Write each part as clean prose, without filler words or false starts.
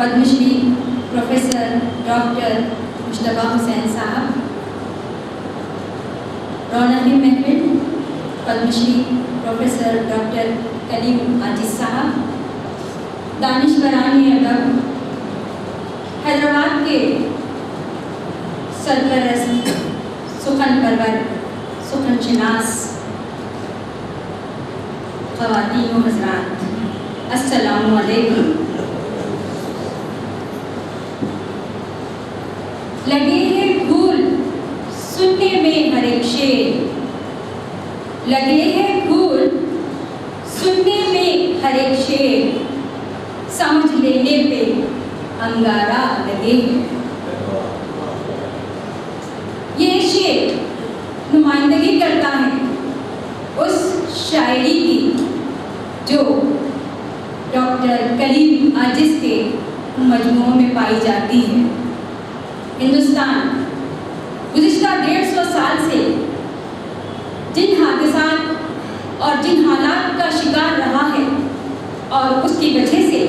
Padma Shri professor doctor Mushtaba Hussain साहब, रौनकी महफिल Padma Shri professor doctor Kaleem आजिज साहब, दानिशवरानी अदब हैदराबाद के सरपरस्त सुखन परवर, सुखन शनास, ख़वातीन व हज़रात, अस्सलामु अलैकुम। लगे हैं फूल सुनने में हर एक शेर, लगे हैं फूल सुनने में हर एक शेर, समझ लेने पे अंगारा लगे हैं। ये शेर नुमाइंदगी करता है उस शायरी की जो डॉक्टर कलीम आजिज के मजमूओं में पाई जाती है। हिंदुस्तान गुज़िश्ता 150 साल से जिन हादसात और जिन हालात का शिकार रहा है और उसकी वजह से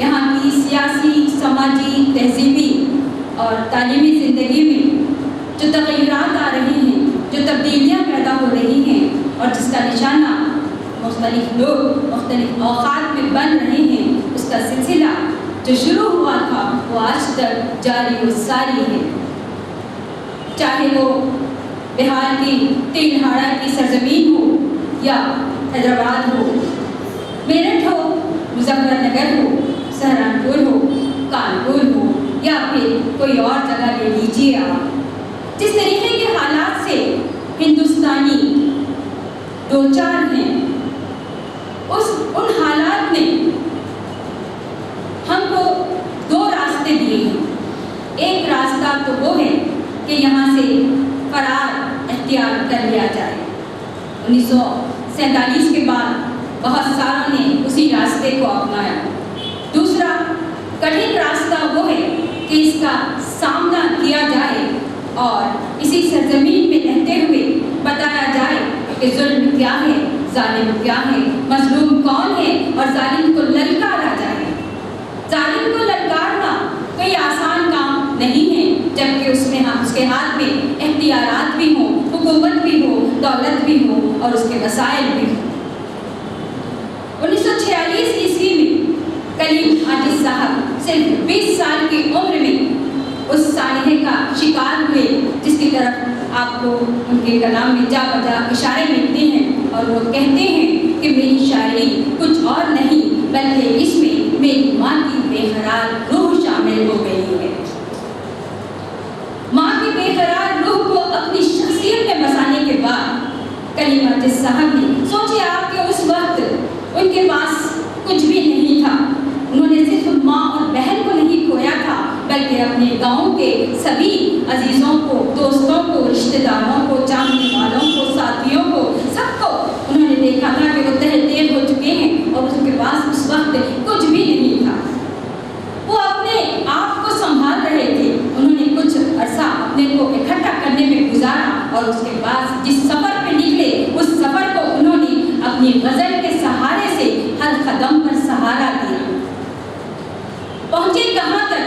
यहाँ की सियासी, समाजी, तहज़ीबी और तालीमी ज़िंदगी में जो तग़य्युरात आ रहे हैं, जो तब्दीलियाँ पैदा हो रही हैं और जिसका निशाना मुख्तलिफ लोग मुख्तलिफ औक़ात में बन रहे हैं, उसका सिलसिला जो शुरू हुआ था वो आज तक जारी व सारी है। चाहे वो बिहार की तिलहाड़ा की सरजमीन हो या हैदराबाद हो, मेरठ हो, मुजफ्फरनगर हो, सहारनपुर हो, कानपुर हो या फिर कोई और जगह ले लीजिए आप। जिस तरीके के हालात से हिंदुस्तानी दो चार हैं, उन हालात ने हमको दो रास्ते दिए हैं। एक रास्ता तो वो है कि यहाँ से फरार इख्तियार कर लिया जाए। 1947 के बाद बहुत सारों ने उसी रास्ते को अपनाया। दूसरा कठिन रास्ता वो है कि इसका सामना किया जाए और इसी सरजमीन में रहते हुए बताया जाए कि जुल्म क्या है, जालिम क्या है, मजलूम कौन है और जालिम को ललकारा जाए। जालिम को ललकारना कोई आसान काम नहीं है, जबकि उसके हाथ में इख्तियारात भी हों, हुकूमत भी हो, दौलत भी हो और उसके वसाइल भी हो। 1946 ईस्वी में कलीम आजिज साहब सिर्फ 20 साल की उम्र में उस सानहे का शिकार हुए जिसकी तरफ आपको उनके कलाम में जा बजा इशारे मिलते हैं और वो कहते हैं कि मेरी शायरी कुछ और नहीं बल्कि इसमें मेरी माँ की बेकरार रूह शामिल हो गई है। माँ की बेकरार रूह को अपनी शख्सियत में बसाने के बाद कलीम आजिज साहब ने सोचिए आपके उस वक्त उनके पास कुछ भी नहीं था। उन्होंने सिर्फ माँ और बहन को नहीं खोया था बल्कि अपने गाँव के सभी अजीज़ों को, दोस्तों को, रिश्तेदारों को, चाहने वालों को, साथियों को, सबको उन्होंने देखा था कि वो तहदेर हो चुके हैं और उनके पास उस वक्त कुछ भी नहीं था। वो अपने आप को संभाल रहे थे। उन्होंने कुछ अरसा अपने को इकट्ठा करने में गुजारा और उसके बाद जिस सफ़र पे निकले उस सफ़र को उन्होंने अपनी गज़ल के सहारे से हर कदम पर सहारा दिया। पहुँचे कहाँ तक?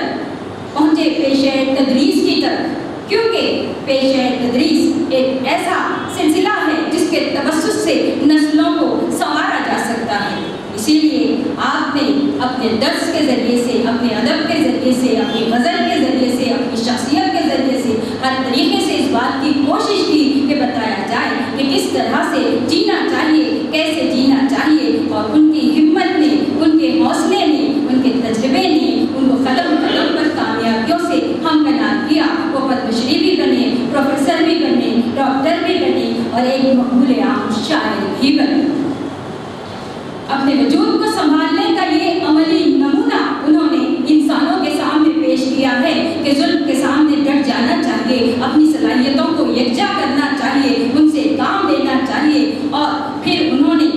पहुँचे पेशे तदरीस की तरफ, क्योंकि पेशे तदरीस एक ऐसा सिलसिला है जिसके तवस्सुस से नस्लों को संवारा जा सकता है। इसीलिए आपने अपने दर्स के ज़रिए से, अपने अदब के ज़रिए से, अपनी गज़ल के ज़रिए से, अपनी शख्सियत के ज़रिए से हर तरीके से इस बात की कोशिश की कि बताया जाए कि किस तरह से जीना चाहिए, कैसे जीना चाहिए। और उनकी हिम्मत ने, उनके हौसले ने, उनके तजर्बे ने उनको कदम कदम पर कामयाबियों से हमकनार किया। वो पद्मश्री भी बने, प्रोफेसर भी बने, डॉक्टर भी बने और एक मकबूल आम शायर भी बने। अपने वजूद को संभालने का ये अमली नमूना उन्होंने इंसानों के सामने पेश किया है कि जुल्म के सामने डट जाना चाहिए, अपनी सलाहियतों को यकजा करना चाहिए, उनसे काम लेना चाहिए। और फिर उन्होंने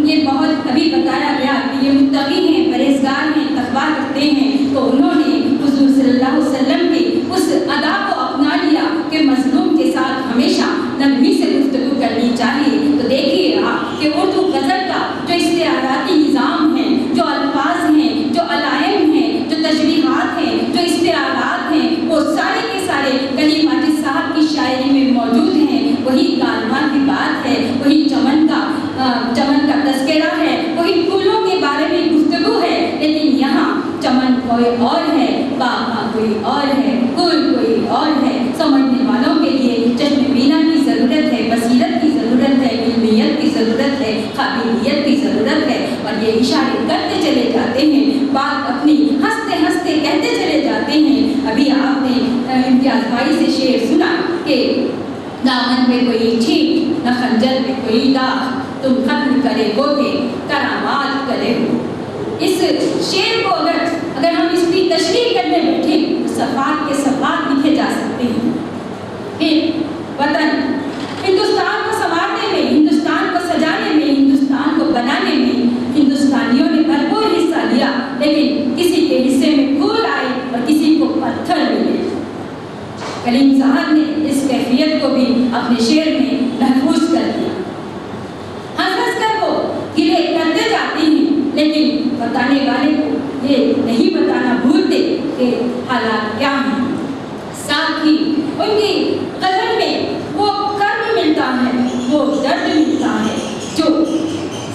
ये बहुत कभी बताया कोई और है, बाबा कोई और है, कोई और है। समझने वालों के लिए चश्मे बीना की ज़रूरत है, बसीरत की ज़रूरत है, इल्मियत की ज़रूरत है, काबिलियत की ज़रूरत है। और ये इशारे करते चले जाते हैं, बात अपनी हंसते हंसते कहते चले जाते हैं। अभी आपने इम्तियाज़ भाई से शेर सुना कि दामन में कोई छींट न खंजर में कोई दाग, तुम खत्म करे गोते करामात करे हो। इस शेर को अगर हम इसकी तशरीह करने बैठे तो सफ़ात के सफ़ात लिखे जा सकते हैं। फिर वतन, हिंदुस्तान को संवारने में, हिंदुस्तान को सजाने में, हिंदुस्तान को बनाने में हिंदुस्तानियों ने भरपूर हिस्सा लिया, लेकिन किसी के हिस्से में फूल आए और किसी को पत्थर मिले। कलीम साहब ने इस कैफियत को भी अपने शेर में महफूज कर दिया। हंस कर वो गिले करते जाते हैं, लेकिन बताने वाले को ये नहीं बताना भूलते कि हालात क्या हैं। साथ ही उनकी गज़ल में वो कर्म मिलता है, वो दर्द मिलता है जो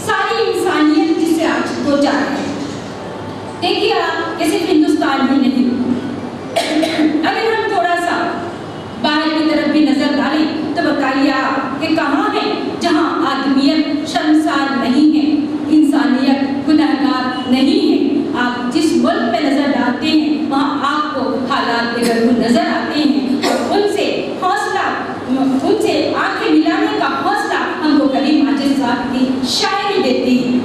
सारी इंसानियत जिसे आज को चाहे। देखिए आप, कि सिर्फ हिंदुस्तान ही नहीं, अगर हम थोड़ा सा बाहर की तरफ भी नजर डालें तो बताइए आप कि कहाँ है जहाँ आदमियत शर्मसार नहीं है, इंसानियत गुनहगार नहीं है। आप जिस मुल्क में नजर डालते हैं वहाँ आपको हालात बेगरगुन नजर आते हैं, और उनसे हौसला, उनसे आंखें मिलाने का हौसला हमको कलीम आजिज़ साहब की शायरी देती है।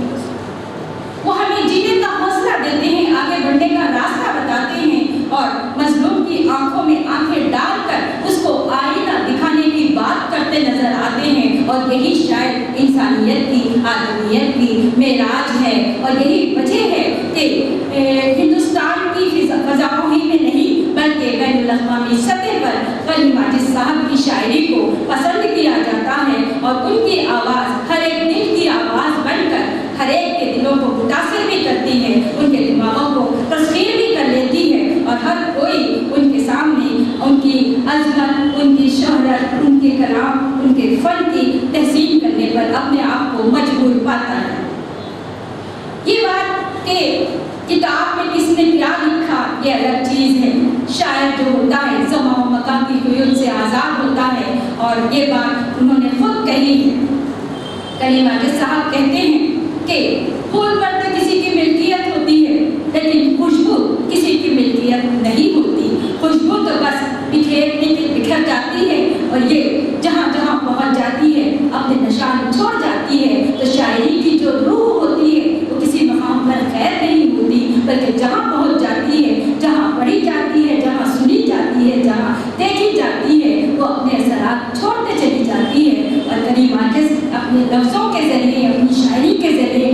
वो हमें जीने का हौसला देते हैं, आगे बढ़ने का रास्ता बताते हैं, और मजलूम की आंखों में आंखें डालकर उसको आईना दिखाने की बात करते नजर आते हैं। और यही शायद इंसानियत की, आदमियत की मेराज है। और यही वजह है कि हिंदुस्तान की फ़ज़ाओं ही में नहीं बल्कि बैनुल-अक़वामी सतह पर कलीम आजिज़ साहब की शायरी को पसंद किया जाता है, और उनकी आवाज़ हर एक दिल की आवाज़ बनकर हर एक के दिलों को मुतासिर भी करती है, उनके दिमागों को तस्वीर भी कर लेती है। और हर कोई उनके सामने उनकी अज़मत, उनकी शोहरत, उनके कलाम, उनके फ़न की तहसीन करने पर अपने आप को मजबूर पाता है। ये बात कि किताब में किसने क्या लिखा ये अलग चीज़ है। शायर जो होता है ज़मां व मकान की क़यद से आज़ाद होता है, और ये बात उन्होंने खुद कही है। कलीम आजिज़ साहब कहते हैं कि फूल पर तो किसी की मिल्कियत होती है, लेकिन खुशबू किसी की मिल्कियत नहीं होती। खुशबू तो बस बिखर जाती है, और ये जहाँ जहाँ पहुँच जाती है अपने निशान छोड़ जाती है। तो शायरी की जो रूह होती है वो किसी मकाम पर खैर नहीं होती, बल्कि जहाँ पहुँच जाती है, जहाँ पढ़ी जाती है, जहाँ सुनी जाती है, जहाँ देखी जाती है, वो अपने असरात छोड़ते चली जाती है। और कलीम आजिज़ अपने लफ्ज़ों के ज़रिए, अपनी शायरी के ज़रिए,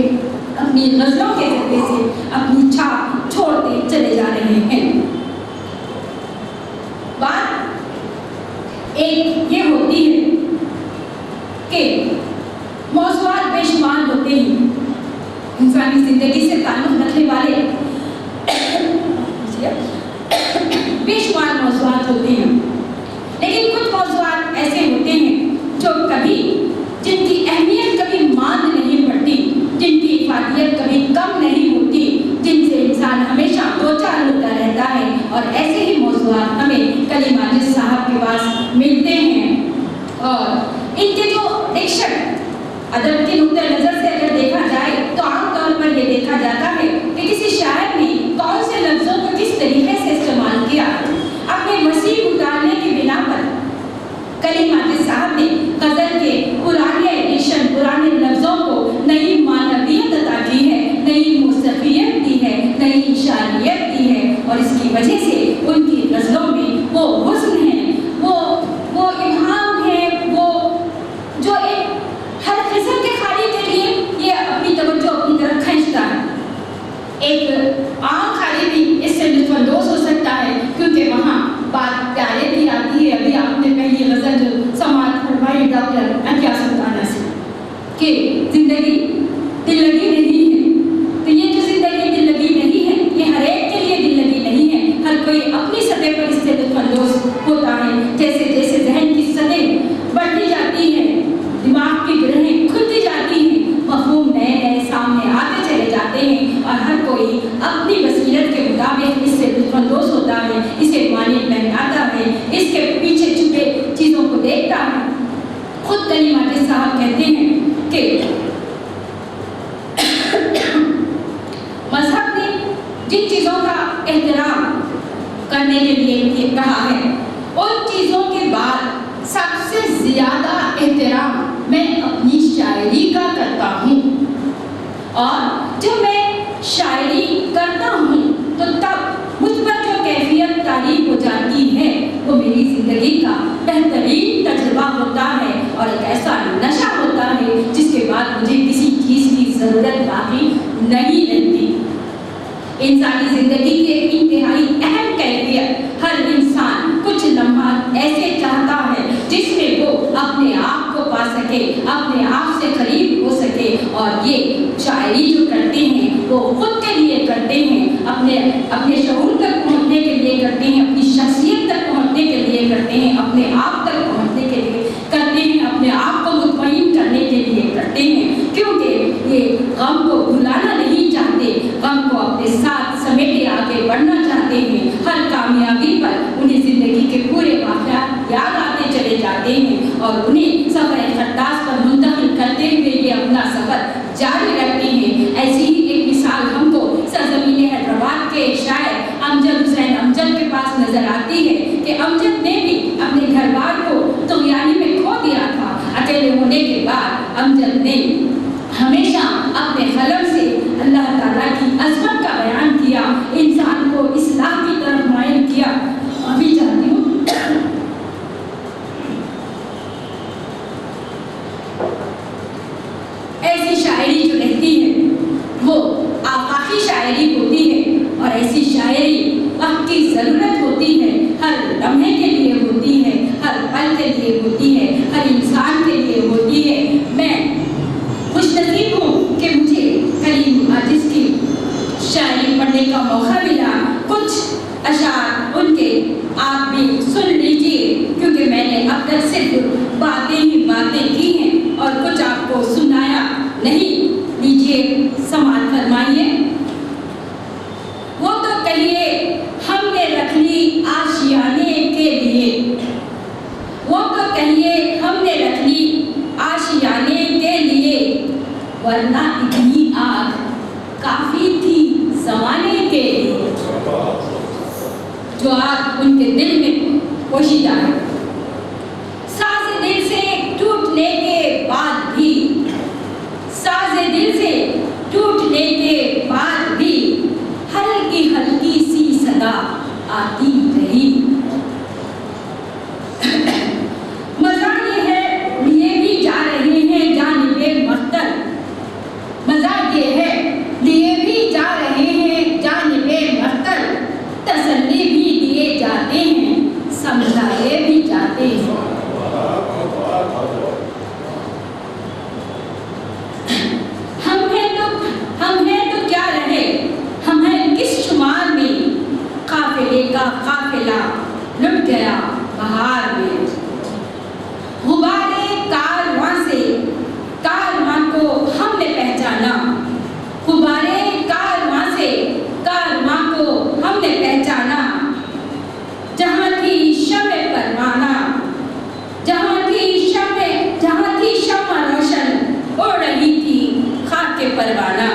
अपनी गज़लों के ज़रिए से अपनी छाप छोड़ते चले जा रहे हैं। बात एक ये होती है कि मौज़ूआत बेशुमार होते हैं, इंसानी ज़िंदगी से ताल्लुक़ रखने वाले बेशुमार मौज़ूआत होते हैं, लेकिन कुछ मौज़ूआत ऐसे होते हैं जो कभी, जिनकी अहमियत कभी मांद नहीं पड़ती, जिनकी इफादियत कभी कम नहीं होती, जिनसे इंसान हमेशा दो चार होता रहता है। और ऐसे ही मौज़ूआत हमें कलीम आजिज़ साहब के पास मिलते हैं। और इनके जो डिक्शन अदब के नुक्ते नज़र से अगर देखा जाए तो आमतौर पर यह देखा जाता है कि किसी शायर ने कौन से लफ्ज़ों को किस तरीके से इस्तेमाल किया। अपने वसीह उतारने की बिना पर कलीम आजिज़ साहब ने गज़ल के पुराने एडिशन, पुराने लफ्ज़ों को नई मानवियत अता की है, नई मौसीक़ियत दी है, नई इशारियत दी है। और इसकी वजह से उनकी गज़लों में वो हुस्न है, वो इल्हाम है, वो जो एक हर किस्म के खाली के लिए ये अपनी तवज्जो अपनी तरफ खींचता है। एक आम खाली भी इससे लुत्फ़अंदोज़ हो सकता है, क्योंकि वहाँ बात प्यारे की आती है। अभी आपने पहली गज़ल जो समाअत फरमाई डॉक्टर अतिया सुल्ताना से कि ज़िंदगी दिल लगी नहीं है, तो ये जो ज़िंदगी दिल लगी नहीं है ये हर एक के लिए दिल लगी नहीं है। हर कोई अपनी सतह पर इससे लुत्फ़अंदोज़ होता है। जैसे जैसे जहन की सतह बढ़ती जाती है, दिमाग की ग्रहें खुलती जाती हैं, मफ़हूम नए नए सामने आते चले जाते हैं, और हर कोई अपनी बसीरत के मुताबिक कहते हैं कि मजहब ने जिन चीज़ों का एहतराम करने के लिए कहा है, उन चीज़ों के बाद सबसे ज़्यादा एहतराम मैं अपनी शायरी का करता हूँ। और जब मैं शायरी करता हूँ तो तब मुझ पर जो कैफियत तारी हो जाती है वो मेरी ज़िंदगी का बेहतरीन तजुर्बा होता है और एक ऐसा नशा होता है जिसके बाद मुझे किसी चीज़ की ज़रूरत बाकी नहीं रहती। इंसानी ज़िंदगी की एक इंतहाई अहम कैफियत, हर इंसान कुछ लम्हा ऐसे चाहता है जिसमें वो अपने आप को पा सके, अपने आप से करीब हो सके। और ये शायरी जो करते हैं वो खुद के लिए करते हैं, अपने शऊर तक पहुँचने के लिए करते हैं, अपनी शख्सियत तक पहुँचने के लिए करते हैं, अपने आप तक पहुँचने के लिए करते हैं, अपने आप को मुतमईन करने के लिए करते हैं, क्योंकि ये गम को भुलाना नहीं चाहते, गम को अपने साथ समेटे आगे बढ़ना चाहते हैं। हर कामयाबी पर उन्हें ज़िंदगी के पूरे वाक़यात याद आते चले जाते हैं और उन्हें सफ़र खट्टास पर मुंतकिल करते हुए ये अपना सफ़र जारी रखते हैं। ऐसी ही एक मिसाल हमको सरज़मीन हैदराबाद के शायर अमजद हुसैन अमजद के पास नज़र आती है कि अमजद ने भी अपने घर बार को तुग़यानी में खो दिया था। अकेले होने के बाद अमजद ने हमेशा अपने कलम से अल्लाह ताला की अज़मत का बयान किया, इंसान को इस्लाह की तरफ माइल किया। अभी चाहती हूँ ऐसी शायरी जो रहती है वो आफाकी शायरी होती है और ऐसी शायरी वक्त की ज़रूरत होती है, हर लम्हे के लिए होती है, हर पल के लिए होती है, हर इंसान के लिए होती है। मैं खुशनसीब हूँ कि मुझे कलीम आजिज़ की शायरी पढ़ने का मौका मिला। कुछ अशार उनके आप भी सुन लीजिए, क्योंकि मैंने अब तक सिर्फ बातें ही बातें की हैं और कुछ आपको सुनाया नहीं। लीजिए, समात फरमाइए। वो तो कहिए हमने रख ली आशियाने के लिए, वो तो कहिए हमने रख ली आशियाने के लिए, वरना इतनी आग काफ़ी थी ज़माने के लिए। जो आग उनके दिल में पोशीदा है, साज़े दिल से टूटने के बाद भी, साज़े दिल से टूटने के बाद भी हल्की हल्की सी सदा आती रही। मज़ा ये है लिए भी जा रहे हैं जानिबे मख्तर, मज़ा ये है लिए भी जा रहे हैं जानिबे मख्तर, तसल्ली भी दिए जाते हैं समझाए भी जाते हैं। हम हैं तो क्या रहे, हम हैं किस शुमार में, काफिले का काफिला लुट गया बहार में। गुबारे कारवां से कारवां को हमने पहचाना, गुबारे कारवां से कारवां को हमने पहचाना। जहाँ थी शम्मे परवाना, जहाँ थी शम्मा रोशन उड़ रही थी खाके परवाना।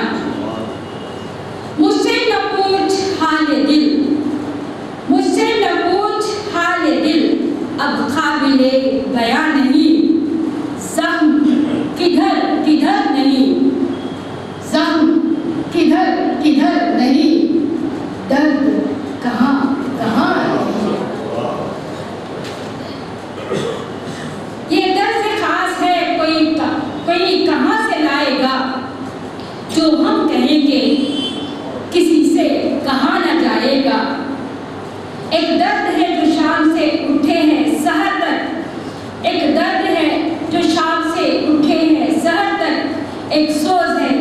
मुझसे न पूछ हाले दिल, मुझसे न पूछ हाले दिल, अब काबिले बयां नहीं। ज़ख्म किधर किधर नहीं, ज़ख्म किधर किधर नहीं, दर्द कहाँ कहाँ नहीं। ये दर्द खास है कोई कहाँ से लाएगा, जो हम कहेंगे किसी से कहा न जाएगा। एक दर्द है जो शाम से उठे हैं सहर तक, एक दर्द है जो शाम से उठे हैं सहर तक, एक सोज है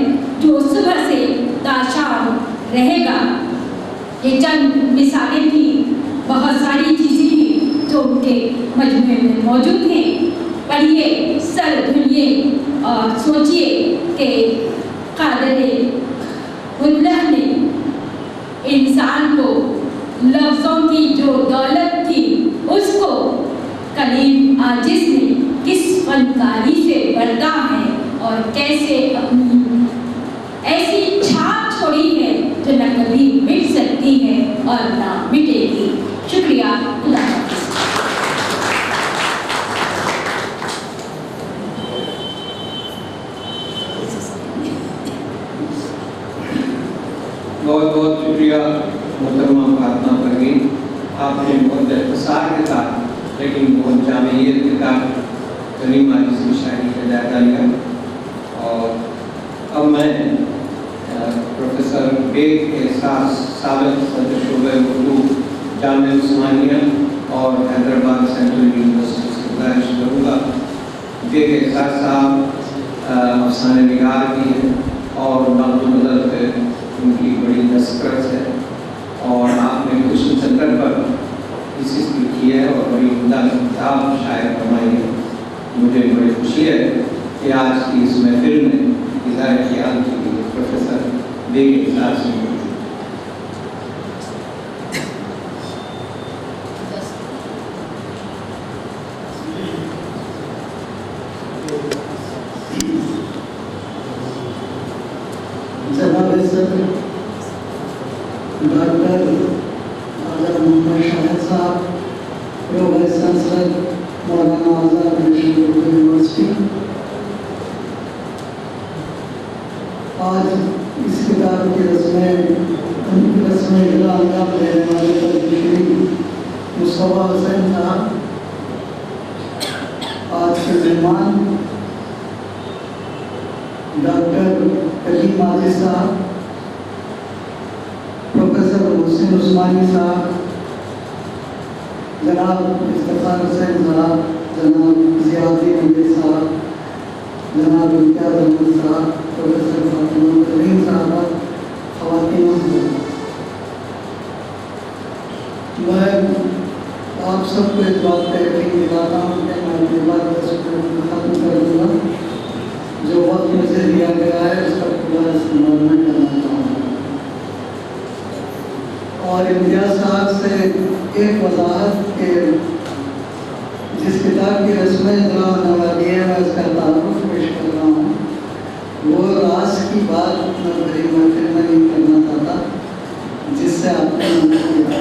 जो सुबह से ताशाम रहेगा। ये चंद मिसालें थी, बहुत सारी चीज़ें हैं जो उनके मजमूए में मौजूद हैं। पढ़िए, सर धुलिए और सोचिए कि क़ादिर मुतलक ने इंसान को लफ्ज़ों की जो दौलत थी उसको कलीम आजिज़ ने किस फनकारी से बढ़ता है और कैसे अपनी ऐसी छाप छोड़ी है जो न कभी मिट सकती है और न मिटेगी। शुक्रिया। खुदा हाफिज़। बहुत बहुत शुक्रिया मोहतरमा फातिमा परवीन, आपने बहुत इख्तिसार के साथ लेकिन बहुत जामियत के साथ करीम आजिज़ की शायरी का जायजा लिया। और अब मैं प्रोफेसर बेग एहसास साबिक़ सदर शोबे उर्दू जामिया उस्मानिया और हैदराबाद सेंट्रल यूनिवर्सिटी से गुजारिश करूँगा। बेग एहसास साहब अफसाने निगार भी हैं और नामुबदल पे उनकी बड़ी दस्तरस है और आपने क्वेश्चन सेंटर पर थीसिस लिखी है और बड़ी उम्दा किताब शायद फरमाई है। मुझे बड़ी खुशी है कि आज की इस महफिल में इज़हार ख्याल के लिए प्रोफेसर बेग एहसास मौजूद हैं। जनाब सदर डॉक्टर आज़ाद मोहम्मद शाहिद साहब, प्रो वाइस चांसलर मौलाना आज़ाद नेशनल उर्दू यूनिवर्सिटी, आज इस किताब की रस्म इजरा अंजाम देने वाले श्री मुस्तफ़ा हुसैन साहब, आज के मेहमान डॉक्टर कलीम आजिज़ साहब, प्रोफेसर मोहसिन उस्मानी साहब, जनाब इफ्तिखार हुसैन साहब, जनाब ज़ियाउद्दीन अहमद साहब, जनाब इम्तियाज़ अहमद साहब, प्रोफेसर फातिमा परवीन साहबा, ख़वातीन हज़रात, मैं आप सबको इस बात पर यकीन दिलाता हूँ कि मैं अपनी बात 10 मिनट में ख़त्म कर दूँगा। जो वक्त मुझे दिया गया है उसका पूरा इस्तेमाल मैं करना चाहूँगा। और इम्तियाज़ साहब से एक वजाहत के जिस किताब की रस्म इजरा होने वाली है मैं उसका तारुफ पेश कर रहा हूँ। वो रास की बात मैं बड़ी महफिल में नहीं करना चाहता जिससे आपने मदद किया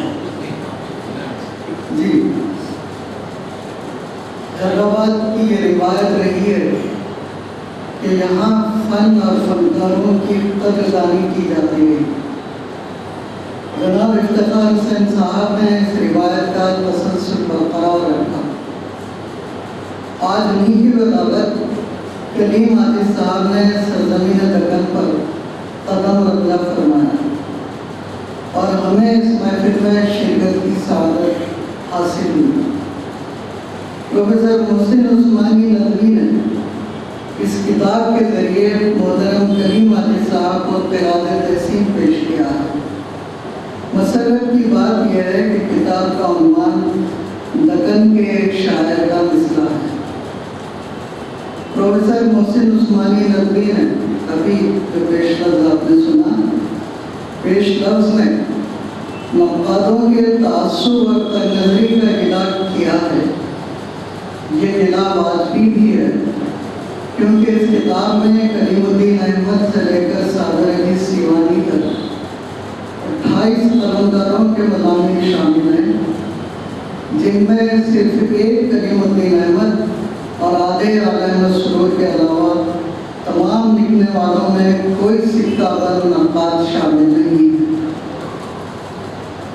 जी। हैदराबाद की ये रिवायत रही है कि यहाँ फ़न और फ़नकारों की कदरदानी की जाती है। जनाब इफ्तिखार हुसैन साहब ने इस रिवायत का तसलसल बरकरार रखा। आज उन्हीं की बदौलत कलीम आजिज़ साहब ने सरज़मीन दक्कन पर कदम रखना फरमाया और हमें इस महफिल में शिरकत की सआदत हासिल हुई। प्रोफेसर मोहसिन उस्मानी नदवी ने इस किताब के ज़रिए मोहतरम कलीम आजिज़ साहब को क़ियादत तहसीन पेश किया है। मसरत की बात यह है कि किताब का उन्वान दक्कन के एक शायर का मिसरा है। प्रोफेसर मोहसिन उस्मानी नदवी ने अभी जो पेश लफ्ज़ आपने सुना, पेश लफ्ज़ में नक़ादों के तअस्सुब और तनज़री का इलाज किया है। ये गिला वाजबी भी है क्योंकि इस किताब में कलीमुद्दीन अहमद से लेकर सादर अली सीवानी तक 28 कलमकारों के मज़ामीन शामिल हैं, जिनमें सिर्फ एक कलीमुद्दीन अहमद और आधे आला मसरूर के अलावा तमाम लिखने वालों में कोई सिक्का बंद नक़ाद शामिल नहीं है।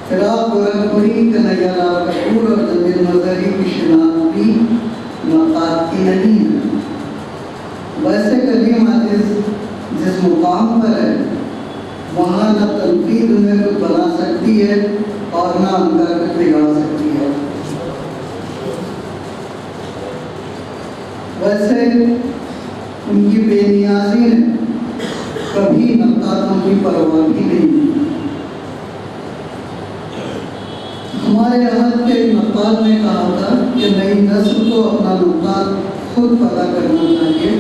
फिराक गोरखपुरी, कन्हैया लाल कपूर और जमील मज़हरी की शिनाख्त भी नक़ाद की नहीं है। वैसे कलीम आजिज़ जिस मुकाम पर है वहाँ न तनकीद उन्हें कुछ बना सकती है और न उनका कुछ बिगाड़ सकती है। वैसे उनकी बेनियाजी ने कभी नक़ादों की परवाह भी नहीं की। हमारे अहद के नक़ाद ने कहा था कि नई नस्ल को अपना नक़ाद खुद पता करना चाहिए।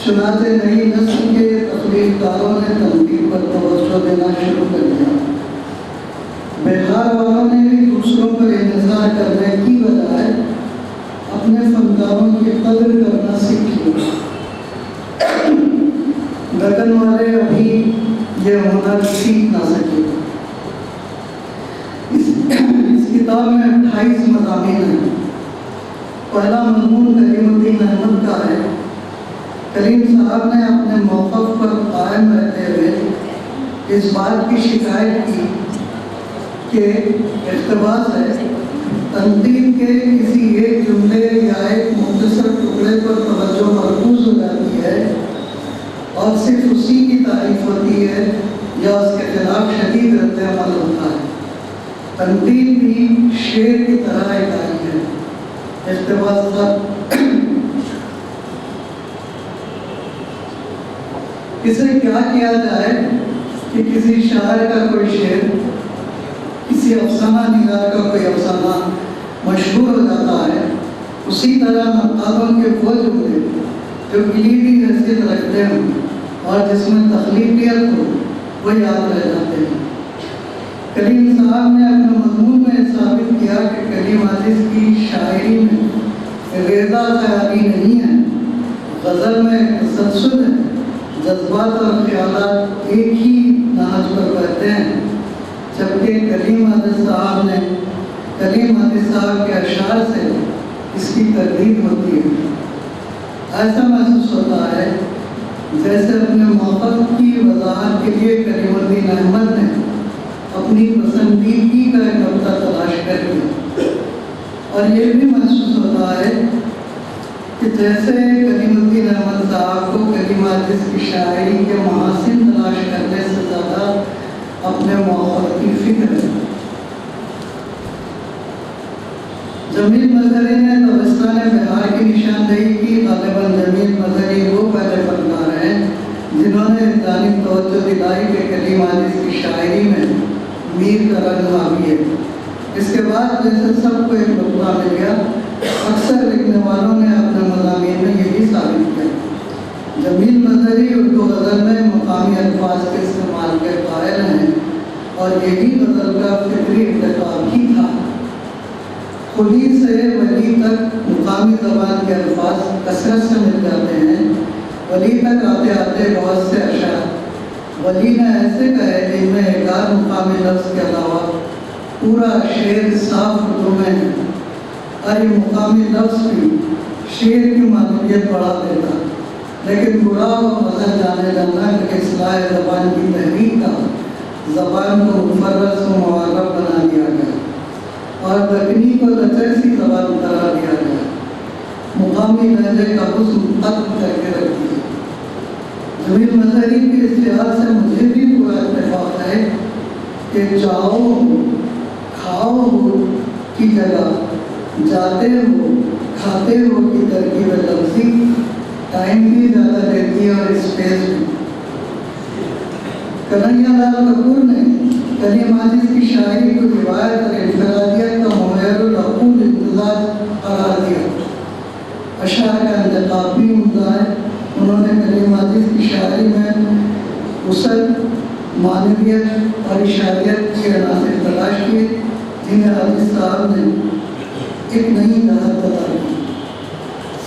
चुनांचे नई नस्ल के तख्लीक़कारों ने तनकीद पर तवज्जो देना शुरू कर दिया। बिहार वालों ने भी दूसरों पर इंतज़ार करने की बजाय اپنے فنکاروں کی قدر کرنا سیکھیے۔ لگن والے ابھی یہ ہنر سیکھ نہ سکے۔ اس کتاب میں 28 مضامین ہیں۔ پہلا مضمون کریم الدین احمد کا ہے۔ کریم صاحب نے اپنے موقف پر قائم رہتے ہوئے اس بات کی شکایت کی کہ اقتباس ہے، تنقید کے کسی ایک جملے یا ایک مختصر ٹکڑے پر توجہ مرکوز ہو جاتی ہے اور صرف اسی کی تعریف ہوتی ہے یا اس کے خلاف شدید رد عمل ہوتا ہے۔ تنقید بھی شعر کی طرح ایک آئی ہے۔ اقتباس اسے کیا کیا جائے کہ کسی شاعر کا کوئی شعر، کسی افسانہ نگار کا کوئی افسانہ مشہور ہو جاتا ہے، اسی طرح نقادوں کے وہ جملے جو کلیدی حیثیت رکھتے ہیں اور جس میں تخلیقیت ہو وہ یاد رہ جاتے ہیں۔ کریم صاحب نے اپنے مضمون میں ثابت کیا کہ کریم عاجز کی شاعری میں ریزہ خیالی نہیں ہے، غزل میں تسلسل ہے، جذبات اور خیالات ایک ہی نہج پر بہتے ہیں، جبکہ کریم عاجز صاحب کے اشعار سے اس کی تردید ہوتی ہے۔ ایسا محسوس ہوتا ہے جیسے اپنے موقف کی وضاحت کے لیے کریم الدین احمد نے اپنی پسندیدگی کا ایک نقطہ تلاش کر لیا، اور یہ بھی محسوس ہوتا ہے کہ جیسے کریم الدین احمد صاحب کو کریم عاجز کی شاعری کے محاسن تلاش کرنے سے زیادہ اپنے موقف کی فکر ہے۔ جمیل مظہری نے تبستان بہار کی نشاندہی کی۔ غالباً جمیل مظہری وہ پہلے فنکار ہیں جنہوں نے جانب توجہ دلائی کہ کریم عاجز کی شاعری میں میر کا رنگ حاوی ہے۔ اس کے بعد جیسے سب کو ایک نقطہ مل گیا، اکثر لکھنے والوں نے اپنے مضامین میں یہی ثابت کیا۔ جمیل مظہری اردو غزل میں مقامی الفاظ کے استعمال کے قائل ہیں، اور یہی غزل کا فطری انتخاب ہی تھا۔ خلی سے ولی تک مقامی زبان کے الفاظ کثرت سے مل جاتے ہیں۔ ولی تک آتے آتے بہت سے اشعار ولی نے ایسے کہے جن میں ایک آدھ مقامی لفظ کے علاوہ پورا شعر صاف اردو میں ہے، اور یہ مقامی لفظ بھی شعر کی معلومیت بڑھا دیتا، لیکن برا و غزل جانے جانا کہ اصلاح زبان کی تحریک کا زبان کو مفرس و معرب بنا دیا گیا اور دکنی کو لچرسی زبان قرار دیا گیا، مقامی لہجے کا حسن ختم کر کے رکھ دیا۔ جمیل مظہری کے اس لحاظ سے مجھے بھی پورا اتفاق ہے کہ چاہو کھاؤ ہو کی جگہ جاتے ہو کھاتے ہو کی ترکیب لفظی ٹائم بھی زیادہ دیتی ہے اور اسپیس بھی۔ کنہیا لال کپور نے کریم عاجز کی شاعری کو روایت اور انفرادیت کا محور العقول امتزاج قرار دیا۔ اشعار کا انتخاب بھی عمدہ ہے۔ انہوں نے کریم عاجز کی شاعری میں وسعت، معنویت اور اشاریت کے عناصر تلاش کیے جنہیں عاجز صاحب نے ایک نئی جہت بتا دی۔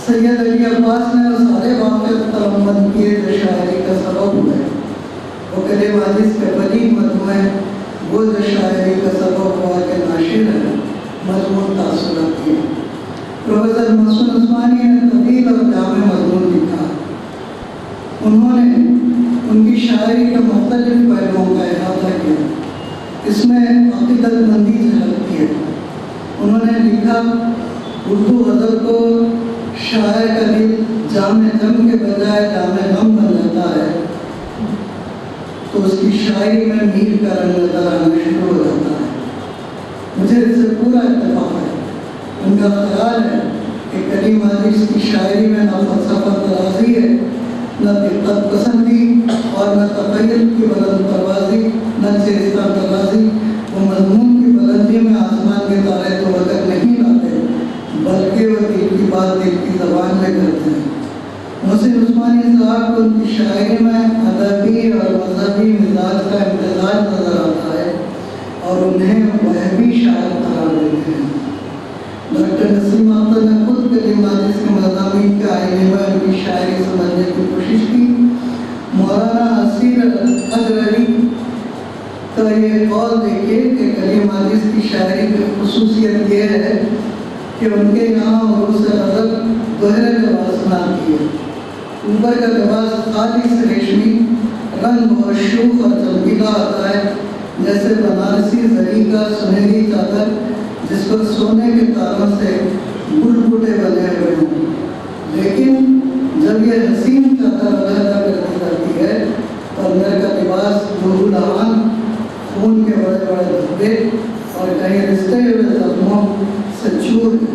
سید علی عباس نے وہ سارے واقعات تلمبند کیے جو شاعری کا سبب ہوئے۔ وہ کریم عاجز کے بلیغ مجموعے وہ جو شاعری کا سبب ہوا کہ ناشر ہے مضمون تاثرات کیے۔ پروفیسر محسن عثمانی نے طویل اور جامع مضمون لکھا۔ انہوں نے ان کی شاعری کے مختلف پہلوؤں کا احاطہ کیا، اس میں عقیدت مندی جھلکتی ہے۔ انہوں نے لکھا، اردو غزل کو شاعر کا دل جامع غم کے بجائے جامع غم بن جاتا ہے تو اس کی شاعری میں میر کا رنگ نظر آنا شروع ہو جاتا ہے۔ مجھے اس سے پورا اتفاق ہے۔ ان کا خیال ہے کہ کریم عاجز کی شاعری میں نہ فلسفہ ترازی ہے، نہ دقت پسندی اور نہ تخیل کی بلند پروازی، نہ چیستہ ترازی۔ وہ مضمون کی بلندی میں آسمان کے تارے تو وقت نہیں لاتے، بلکہ وہ دل کی بات دل کی زبان میں کرتے ہیں۔ محسن عثمانی صاحب کو ان کی شاعری میں ادبی اور مذہبی مزاج کا امتزاج نظر آتا ہے اور انہیں وہ بھی شاعر قرار دیتے ہیں۔ डॉक्टर नसीम अख्तर ने खुद कलीम हादिस के मज़ामीन के आईने में उनकी शायरी समझने की कोशिश की। मौलाना हसीर अदररी का ये कौल देखिए कि कलीम हादिस की शायरी की खुसूसियत ये है कि उनके यहाँ उर्स गज़ल दोहरे लिबास में आती है। ऊपर का लिबास खालिस रेशमी रंग और शूख और चमकीला आता है, जैसे बनारसी जरी का सुनहरी चादर जिस पर सोने के तारों से बुलबुले बने हुए हों। लेकिन जब ये हसीन चादर अलहदा कर दी जाती है तो अंदर का लिबास लहूलुहान, खून के बड़े बड़े धब्बे और कहीं रिश्ते हुए जख्मों से चूर है।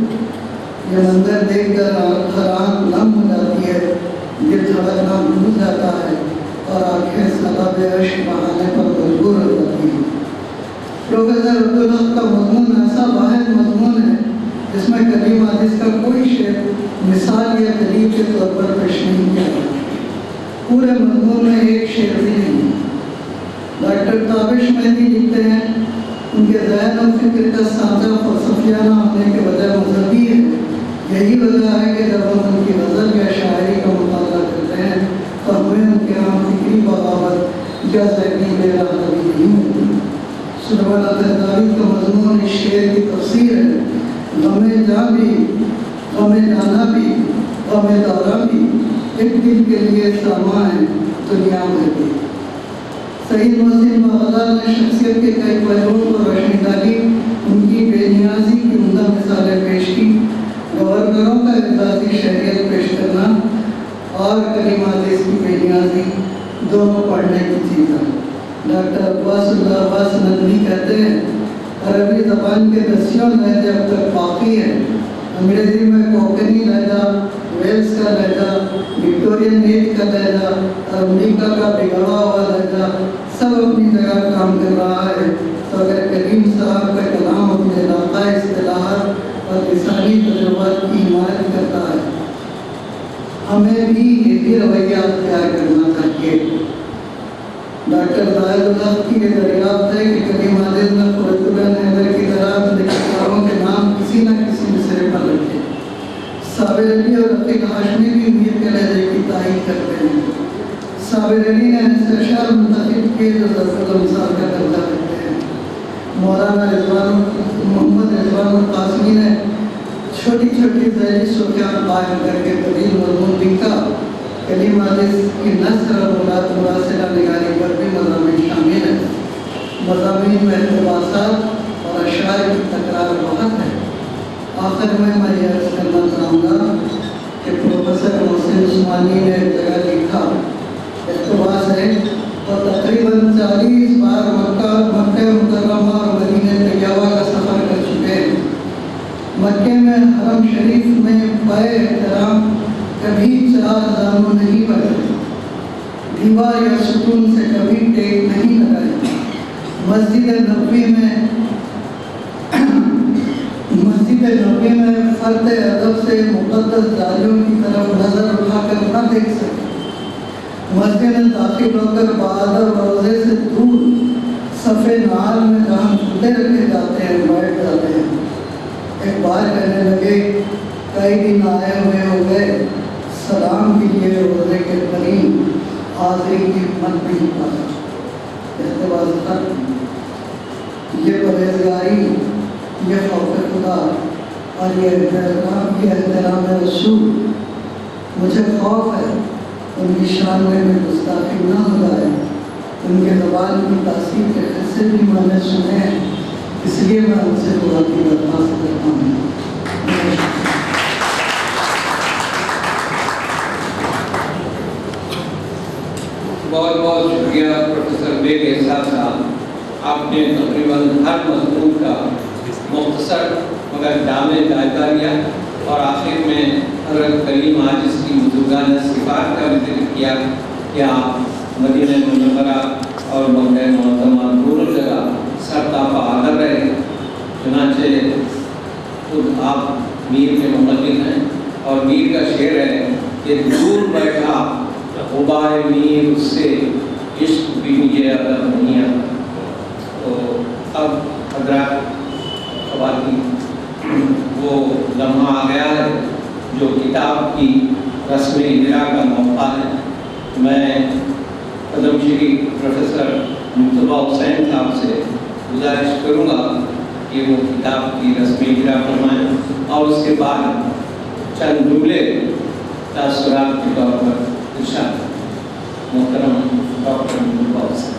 ये मंजर देखकर हर आँख नम हो जाती है, दिल धड़कना भूल जाता है और आंखें सलाब अश्क बहाने पर मजबूर हो जाती हैं। प्रोफेसर अब्दुल हक का मजमून ऐसा वाहिद मजमून है जिसमें कलीम हादिस का कोई शेर मिसाल या दलील के तौर पर पेश नहीं किया गया। पूरे मजमून में एक शेर भी नहीं। डॉक्टर ताबिश मेहदी लिखते हैं, उनके ज़हन और फिक्र का साझा फलसफियाना होने के बजाय मजहबी है। यही वजह है कि जब हम उनकी गज़ल या शायरी का मुताला करते हैं तो हमें उनके यहाँ फिक्री बगावत या ज़हनी बेराहवी नहीं मिलती। सुरवाला तहदावी का मजमून इस शेर की तफसीर है। गमे जा भी, गमे जाना भी, गमे दौरा भी, एक दिन के लिए सामा है दुनिया में भी। सईद मुहसिन बागदाद ने शख्सियत के कई पहलुओं पर रोशनी डाली, उनकी बेनियाजी की उम्दा मिसालें पेश की। गवर्नरों का इज़ादी शरीयत पेश करना और कलीम हादिस की बेनियाजी दोनों पढ़ने की चीज़ है। डॉक्टर अब्बास नदवी कहते हैं, अरबी ज़बान के 10 लहजे अब तक बाकी है। अंग्रेज़ी में कोकनी लहजा, वेल्स का लहजा, विक्टोरियन एज का लहजा, अमेरिका का बिगड़ा हुआ लहजा सब अपनी जगह काम कर रहा है। तो अगर कलीम साहब का कलाम अपने इलाक़ाई इस्तिलाहात और लिसानी तजुर्बात की हिमायत करता है, हमें भी यही रवैया अख्तियार करना चाहिए। डॉक्टर ज़ाहिदुल हक की ये दरियाफ्त है कि कलीम हादिस ने फ़ुरैतुल हैदर की तरह लिखकारों के नाम किसी न किसी मिसरे पर रखे। साबिर अली और रफ़ीक हाशमी भी मीर के लहजे की तारीफ करते हैं। साबिर अली ने ऐसे अशार मुंतखब किए जो ज़रूर मिसाल का दर्जा रखते हैं। मौलाना मोहम्मद रिजवानुल कासिमी ने छोटी छोटी ज़ैली सुर्खियाँ कायम करके तवील मज़मून लिखा। कलीम हादिस की नस्र और मुरासिला निगारी पर भी मज़ामीन शामिल है। मज़ामीन में इक़्तिबासात और अशार की तकरार बहुत है। आखिर में मैं ये अर्ज़ करना चाहूँगा कि प्रोफेसर मोहसिन उस्मानी ने एक जगह लिखा, इक़्तिबास है, और तकरीबन 40 बार मक्का मुकर्रमा और मदीने तैयबा का सफ़र कर चुके हैं। मक्के में हरम शरीफ में बाए एहतराम कभी 4 जानू नहीं बढ़े, दीवार या सुतून से कभी टेक नहीं लगाए। मस्जिद नबवी में फ़र्द अदब से मुक़द्दस जालियों की तरफ नज़र उठाकर न देख सके। मस्जिद में दाखिल होकर बहादुर रोज़े से दूर सफ़े नाल में जहाँ जूते रखे जाते हैं बैठ जाते हैं। एक बार कहने लगे, कई दिन आए हुए हो गए, सलाम के लिए रोज़े के करीब हाज़िरी की हिम्मत नहीं पाया। इक़्तिबास तक ये परहेज़गारी, ये खौफ़ खुदा और ये एहतराम रसूल, मुझे खौफ है उनकी शान में गुस्ताखी ना हो जाए। उनके ज़बान की तासीर के किस्से भी मैंने सुने हैं, इसलिए मैं उनसे दुआ की दरख्वास्त करता हूँ। बहुत बहुत शुक्रिया प्रोफेसर बेग एहसास साहब, आपने तकरीबन हर मज़मून का मुख्तसर मगर जामे जायज़ा लिया और आखिर में हज़रत कलीम हादिस की बुज़ुर्गाना सिफ़ात का भी ज़िक्र किया कि आप मदीना मुनव्वरा और मक्का मुअज़्ज़मा दोनों जगह सरतापा आदर रहे। चुनांचे खुद आप मीर के मुक़द्दिम हैं और मीर का शेर है कि दूर बैठा गुबार मीर उससे इश्क भी ये अदब नहीं आता। तो अब हज़रात ख़वातीन वो वो लम्हा आ गया है जो किताब की रस्म इजरा का मौका है। मैं पद्म श्री प्रोफेसर मुस्तफा हुसैन साहब से गुजारिश करूँगा कि वो किताब की रस्म इजरा फरमाएँ और उसके बाद चंद जुमले तासुरात के तौर पर इरशाद। मोहतरम डॉक्टर मुस्तफा हुसैन।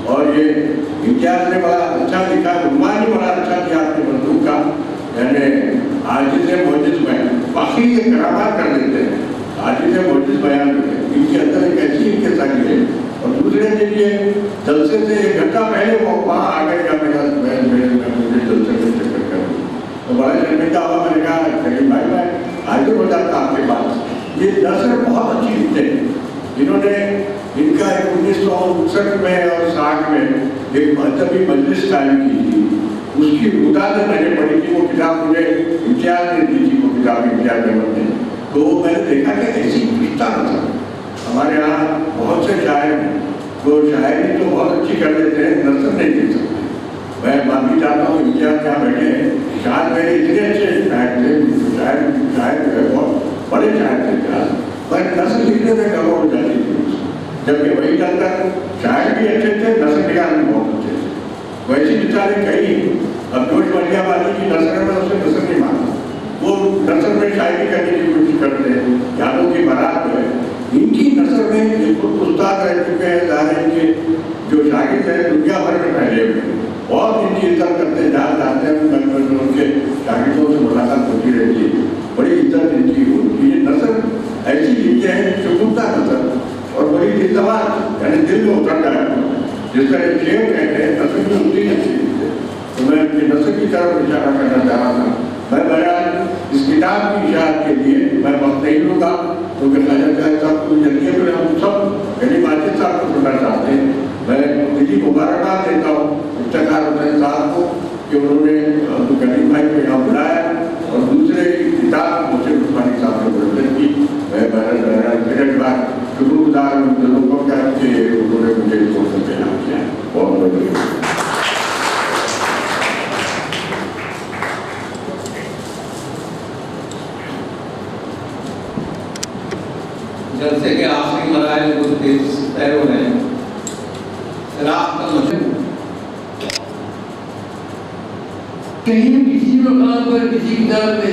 اور یہ امتیاز نے بڑا اچھا لکھا، عنوان ہی بڑا اچھا کیا آپ کی بندوق کا، یعنی عاجز معجز بیان، باقی یہ کرامات کر دیتے ہیں، عاجز معجز بیان ان کے اندر ایک ایسی ان کے ساتھ ہے۔ اور دوسرے دن یہ جلسے سے 1 گھنٹہ پہلے وہ وہاں آ گئے کہ میرے جلسے میں چکر کر تو بڑا شرمندہ ہوا، میں نے کہا کریم بھائی میں حاضر ہو جاتا آپ کے پاس۔ یہ نثر بہت اچھی لکھتے ہیں، انہوں نے ان کا 1959 میں اور 60 میں ایک مذہبی مجلس قائم کی تھی، اس کی مدد میں نے پڑھی تھی، وہ کتاب مجھے امتیاز نے دی تھی، وہ کتاب امتیاز احمد نے، تو میں نے دیکھا کہ ایسی پوچھتا تھا۔ ہمارے یہاں بہت سے شاعر ہیں جو شاعری تو بہت اچھی کر دیتے ہیں، نثر نہیں دے سکتے۔ میں معافی چاہتا ہوں امتیاز کیا بیٹھے ہیں، شاید میرے اتنے اچھے شاعر تھے، شاعر جو ہے بہت بڑے شاعر تھے، پر نثر لکھنے میں گڑبڑ ہو جاتی تھی، جبکہ وہی ڈر تک شاعر بھی اچھے تھے، نثر نگار بھی بہت اچھے تھے۔ ویسی مثالیں کئی، اب جوش ملیح والی کی نثر میں اسے نثر نہیں مانتا، وہ نثر میں شاعری کرنے کی کوشش کرتے ہیں، یادوں کی بارات جو ہے ان کی نثر میں بالکل استاد رہ چکے ہیں، ظاہر ہے کہ جو شاگرد ہیں دنیا بھر میں پھیلے ہوئے ہیں، بہت ان کی عزت کرتے ہیں، جہاں جاتے ہیں ان کے شاگردوں سے ملاقات ہوتی رہتی ہے، بڑی عزت ان کی ہوتی ہے۔ نثر ایسی چیزیں ہیں شگفتہ نثر اور بڑی دلدمار، یعنی دل میں اتر جائے، جس طرح شعر کہتے ہیں نثر میں اتنی اچھی چیز ہے۔ تو میں نثر کی طرف اشارہ کرنا چاہ رہا تھا۔ میں بیان اس کتاب کی اشاعت کے لیے میں وقت نہیں لوں گا، کیونکہ خواجہ جائے صاحب کو ذریعے پر ہم سب کریم عاجز صاحب کو سننا چاہتے ہیں۔ میں دلی مبارکباد دیتا ہوں افتخار حسین صاحب کو کہ انہوں نے کریم بھائی کو یہاں بلایا، اور دوسرے کتاب مجھے عثمانی صاحب نے مدد کی۔ میں پھر بار شکر گزار ہوں ان لوگوں کا کہ انہوں نے مجھے اس موقع پہ نام کیا، بہت بہت شکریہ۔ جلسے کے آخری مراحل کچھ تیز طے ہو رہے ہیں۔ شراکت کا مشہور کہیں کسی مقام پر کسی کتاب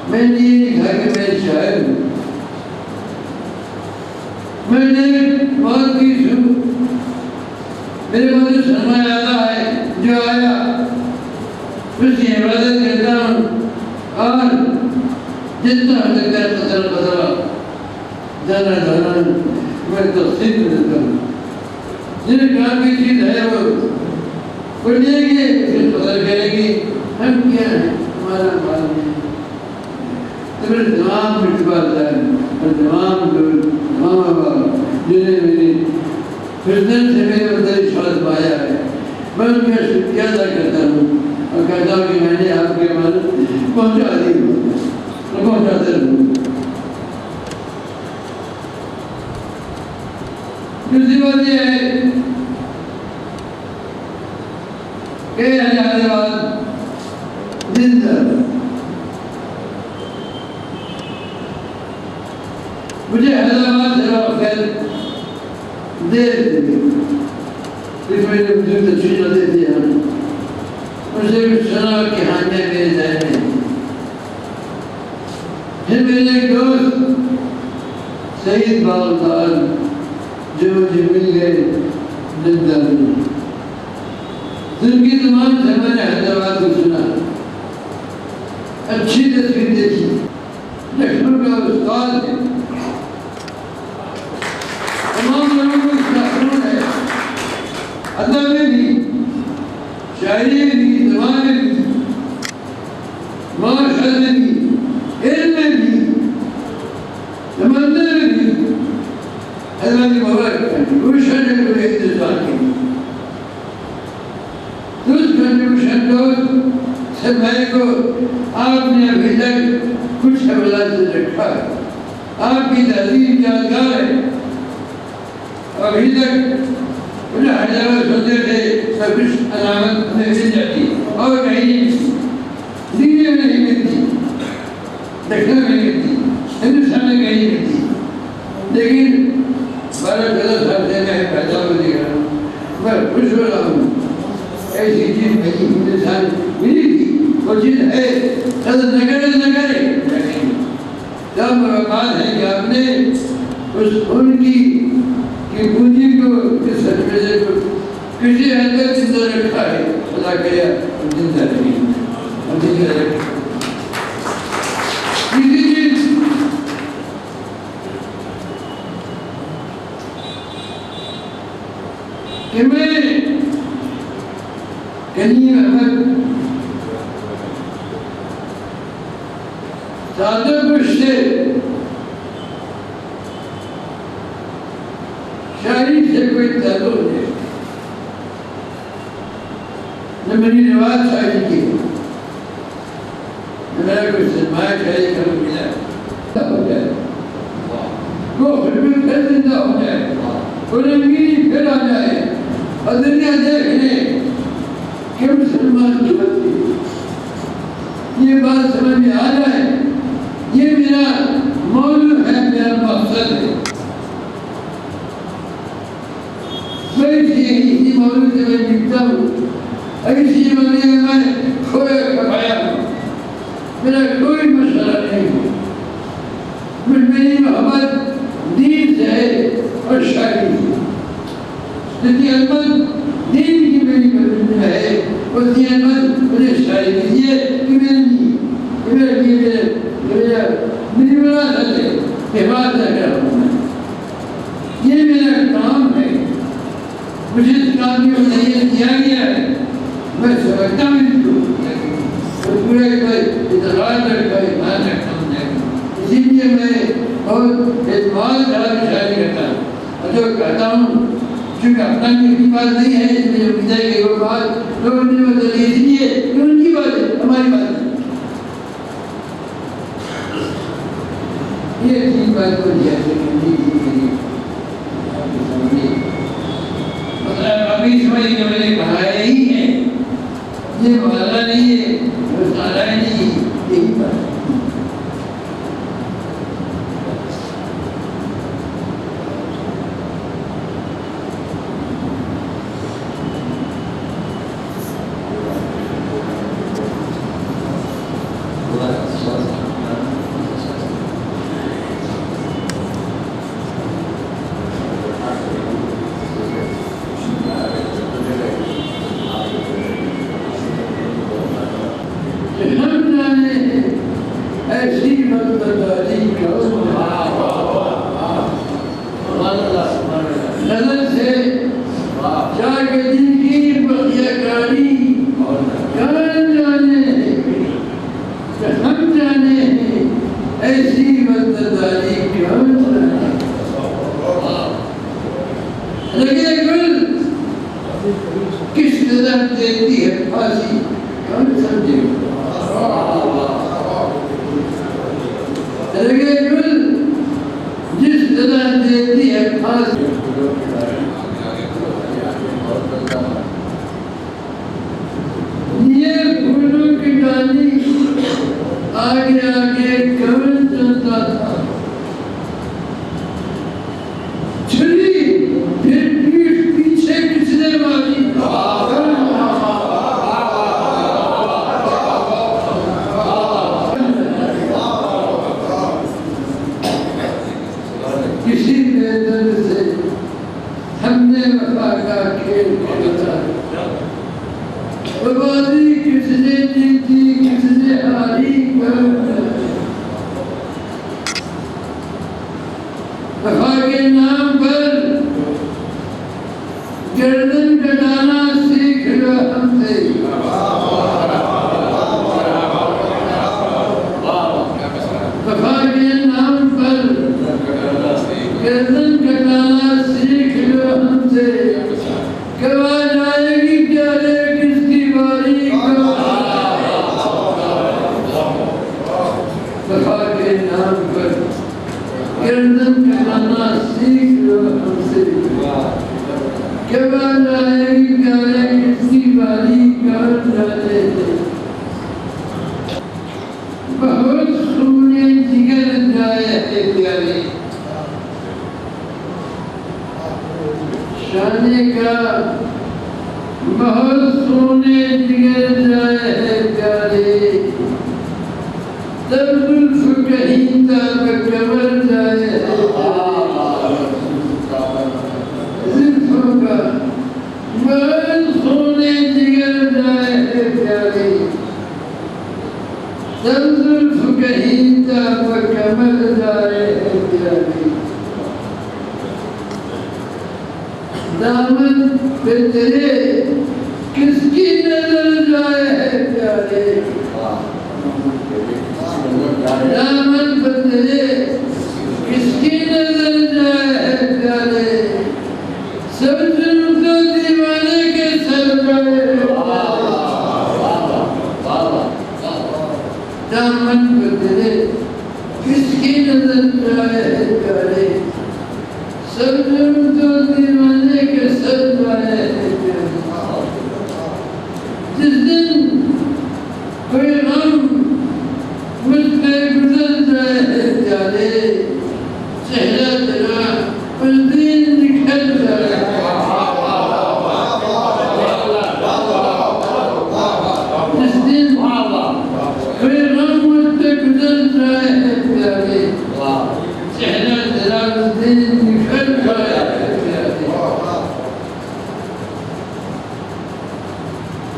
میں نے یہ لکھا کہ میں شاعر ہوں۔ میں نے بات کی میرے پاس جو سرمایہ آتا ہے، جو آیا اس کی عبادت کرتا ہوں، اور جتنا ہو سکتا ہے قطر قطرہ دانا دانا میں تقسیم کرتا ہوں۔ جن کام کی چیز ہے وہ لے گے، پھر قدر کریں گے ہم کیا ہیں، ہمارا مال نہیں۔ تو پھر تمام مٹباتا ہے، اور تمام لوگ تمام جنہیں میری فردن سے میرے اندر اشارت پایا ہے، میں ان کا شکریہ ادا کرتا ہوں اور کہتا ہوں کہ میں نے آپ کے مال پہنچا دی ہوں، پہنچاتے رہوں۔ دوسری بات یہ ہے کہ حیدرآباد زندہ مجھے حیدرآباد سے خیر دیر دے پھر میں نے مجھے تشریح نہ دے دیا، مجھے کچھ سنا اور کہانیاں میرے ذہن میں۔ پھر میرے ایک دوست سعید باغدار جو مجھے مل گئے زندہ میں، دن کی تمام سے میں نے حیدرآباد کو سنا، اچھی تصویر دیکھی، لکھنؤ کا استاد ہے، تمام لوگوں کو شاعروں ہے، ادب میں بھی، شاعری میں بھی، زبان میں بھی، معاشرت میں بھی، علم میں بھی، سمندر میں بھی، حیدرآباد کی مبارک کنٹریبیوشن ہے پورے ہندوستان کی۔ اس کنٹریبیوشن کو سرمایہ کو آپ نے ابھی تک کچھ حوالات سے رکھا ہے، آپ کی تہذیب یادگار ہے۔ ابھی تک حیدرآباد سنتے تھے سب کچھ علامت ہمیں مل جاتی اور کہیں نہیں ملتی، دلی میں نہیں ملتی، لکھنؤ میں نہیں ملتی، ہندوستان میں کہیں نہیں ملتی، لیکن 12-13 سال سے میں پیدا ہو دیکھ رہا ہوں، میں خوش ہو رہا ہوں۔ ایسی چیز نہیں ہندوستان ملی تھی، وہ چیز ہے، قدر نہ کرے نہ کرے، لیکن جب بات ہے کہ آپ نے اس ان کی پونجی کو اس سرفیسے کو کہ میں کریم احمد سادہ کچھ سے شاعری سے کوئی تعلق نہیں، نہ میری رواج شاعری کی، نہ میرا کوئی سرمایہ شاعری کا ملا ہو جائے، وہ خدمت پھر زندہ ہو جائے، وہ رنگینی پھر آ جائے اور دنیا دیکھ لے کہ مسلمان کی بندی، یہ بات سمجھ میں آ جائے، یہ میرا موضوع ہے، میرا مقصد ہے۔ میں اسی موضوع سے میں لکھتا ہوں، اسی موضوع میں کھویا کھپایا ہوں، میرا کوئی مسئلہ نہیں ہے، میری محبت دین سے ہے اور شاعری سے، جتنی علمت دین کی میری محبت ہے اتنی علمت مجھے شاعری کی ہے کہ میری وراثت ہے، حفاظت کر رہا ہوں میں، یہ میرا کام ہے، مجھے اس کام کی وصیت دیا گیا ہے، میں سمجھتا ہوں اس کو پورے کوئی اعتقاد رکھتا ہے، ایمان رکھتا ہوں، اسی لیے میں بہت اعتماد کر شاعری کرتا ہوں، اور جو کہتا ہوں چونکہ اپنا کی بات نہیں ہے، اس لیے امید ہے کہ وہ بات لوگوں نے بدلی، اس لیے کہ ان کی بات ہے، ہماری بات نہیں۔ یہ چیز بات کو جیسے مطلب ابھی سمجھ کہ میں نے کہا ہی ہے، یہ والا نہیں ہے، وہ سارا نہیں ہے، یہی بات ہے۔ ایسی بدبداری نظر سے جا کے دل کی بخیہ کاری کان جانے کہ ہم جانے ایسی بدبداری کان جانے لگے گل کس نظر دیتی ہے پھانسی کون سمجھے لگے گل جس طرح دیتی ہے پھانسی یہ پھولوں کی ڈالی آگے آگے کون چلتا تھا چھری پھر پیٹھ پیچھے کس نے ماری کسی بے درد سے ہم نے وفا کا کھیل کھیلا، وہ بازی کس نے جیتی کس نے ہاری وفا کے نام پر گردن کٹانا سیکھ لو ہم سے، وفا کے نام پر گردن کٹانا سیکھ لو ہم سے، کب آ جائے گی پیارے کس کی باری وفا کے نام پر گردن کٹانا سیکھ لو ہم سے، کب آ جائے گی پیارے کس کی باری کون جانے بہت سونے جگر جائے ہے پیارے شانے کا بہت سونے جگر جائے ہے پیارے تب زلف کہیں تب کمر جائے ہے زلفوں کا بہت سونے جگر جائے ہے پیارے تب زلف کہیں تب کمر جائے ہے پیارے دامن پہ تیرے کس کی نظر جائے ہے پیارے دامن پہ تیرے کس کی نظر جائے ہے پیارے سب جنم تو دیوانے کے سر جائے دامن پہ تیرے کس کی نظر جائے ہے پیارے سب جنم تو دیوانے کے سر جائے ہے پیارے جس دن کوئی غم مجھ پہ گزر جائے ہے پیارے چہرہ تیرا اس دن نکھر جائے جس دن کوئی غم مجھ پہ گزر جائے ہے پیارے چہرہ تیرا اس دن نکھر جائے ہے پیارے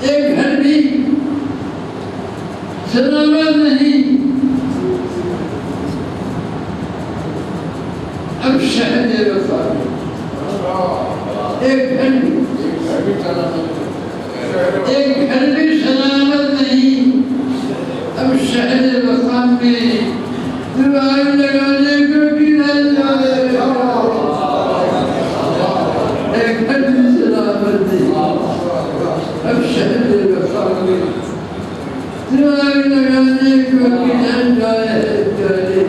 ایک گھر بھی سلامت نہیں اب شہد وفا ایک گھر بھی سلامت نہیں اب شہد وفا میں دیوار لگانے کو گرا جائے ایک گھر بھی سلامت نہیں اب شہد وفا میں دیوار لگانے کو گرا جائے پیارے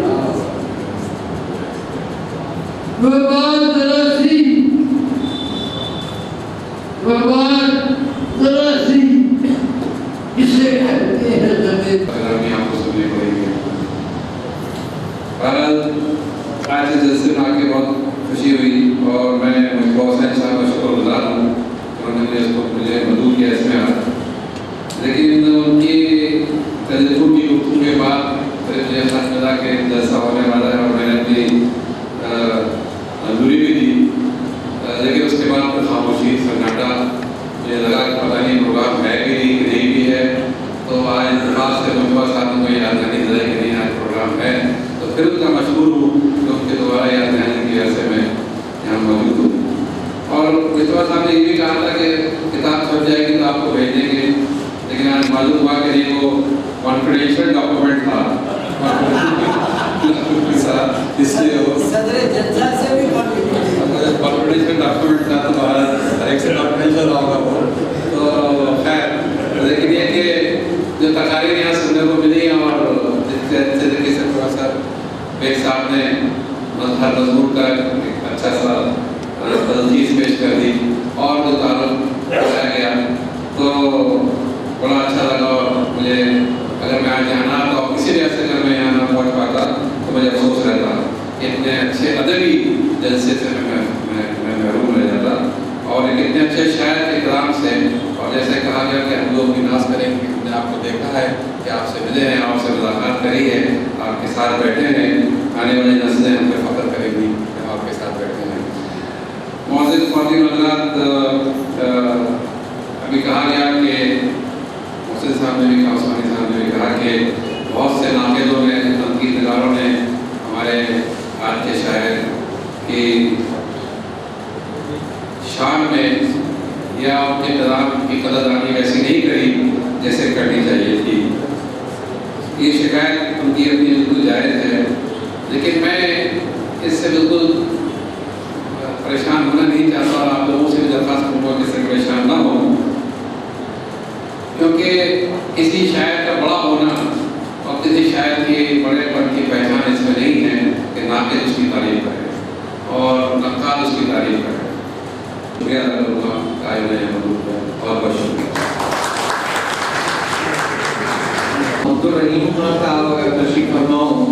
وہ بات ذرا سی اسے کہتے ہیں زمین ہمیں آپ کو سننے پڑیں گے بہرحال آج اس جلسے میں آ کے بہت خوشی ہوئی اور میں محبوب حسین صاحب کا شکر گزار ہوں انہوں نے مجھے مدعو کیا اس میں لیکن ان کی تجربوں کی گفتگو کے بعد مجھے خط ملا کہ جلسہ ہونے والا ہے اور میں نے اپنی منظوری بھی دی لیکن اس کے بعد پھر خاموشی سناٹا مجھے لگا کہ پتہ نہیں پروگرام ہے بھی نہیں بھی ہے تو آج اتفاق سے محبوبہ صاحب کو یاد کرنے چلا کہ نہیں آج پروگرام ہے تو پھر ان کا مشہور ہوں کہ ان کے دوبارہ یاد رہنے کی وجہ سے میں یہاں موجود ہوں اور محبوبہ صاحب نے یہ بھی کہا تھا کہ کتاب چھپ جائے گی تو آپ کو بھیج دیں گے لیکن آج معلوم ہوا کہ نہیں وہ کانفیڈینشیل ڈاکومنٹ تھا اس لیے وہ صدر جلسہ سے بھی کانفیڈینشیل ڈاکومنٹ تھا تو باہر ہر ایک سے کانفیڈینشیل ہوگا وہ تو خیر لیکن یہ کہ جو تقاریر یہاں سننے کو ملی اور جس طریقے سے پروفیسر بیگ صاحب نے ہر مضمون کا ایک اچھا سا تجویز پیش کر دی اور جو تعارف کرایا گیا تو بڑا اچھا لگا اور مجھے اگر میں آج یہاں نہ آتا اور کسی وجہ سے اگر میں یہاں نہ پہنچ پاتا تو مجھے افسوس رہتا کہ اتنے اچھے ادبی جلسے سے میں محروم رہ جاتا اور ایک اتنے اچھے شاعر کے کلام سے اور جیسے کہا گیا کہ ہم لوگ بھی ناز کریں گے ہم نے آپ کو دیکھا ہے کہ آپ سے ملے ہیں آپ سے ملاقات کری ہے آپ کے ساتھ بیٹھے ہیں آنے والی نسلیں ہم پہ فخر کریں گی کہ آپ کے ساتھ بیٹھے ہیں معزز خواتین حضرات ابھی کہا گیا کہ محسن صاحب نے بھی کہا عثمانی صاحب نے بھی کہا کہ بہت سے ناقدوں نے تنقید نگاروں نے ہمارے آج کے شاعر کی شان میں یا ان کے کلام کی قدردانی ویسی نہیں کری جیسے کرنی چاہیے تھی یہ شکایت ان کی اپنی بالکل جائز ہے لیکن میں اس سے بالکل پریشان ہونا نہیں چاہتا اور آپ لوگوں سے بھی درخواست کروں گا کہ اس سے پریشان نہ ہوں کیونکہ کسی شاعر کا بڑا ہونا اور کسی شاعر کی بڑے پن کی پہچان اس میں نہیں ہے کہ ناقد اس کی تعریف کرے اور نقاد اس کی تعریف کرے شکریہ ادا کروں گا قائم رہے بہت بہت شکریہ عبدالرحیم صاحب اگر تشریف فرماؤ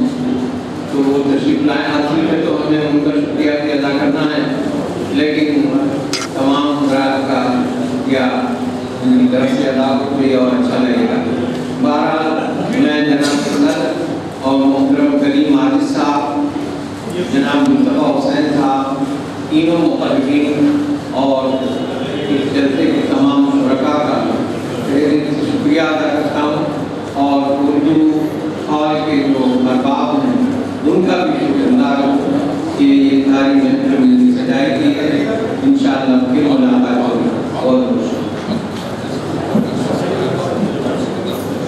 تو وہ تشریف لائے حاصل ہے تو ہمیں ان کا شکریہ بھی ادا کرنا ہے لیکن تمام حضرات کا یا ان کی طرف سے ادا کوئی اور اچھا لگے گا بہرحال میں جناب صدر اور محترم کریم عاجز صاحب جناب مصطفیٰ حسین صاحب تینوں مقررین اور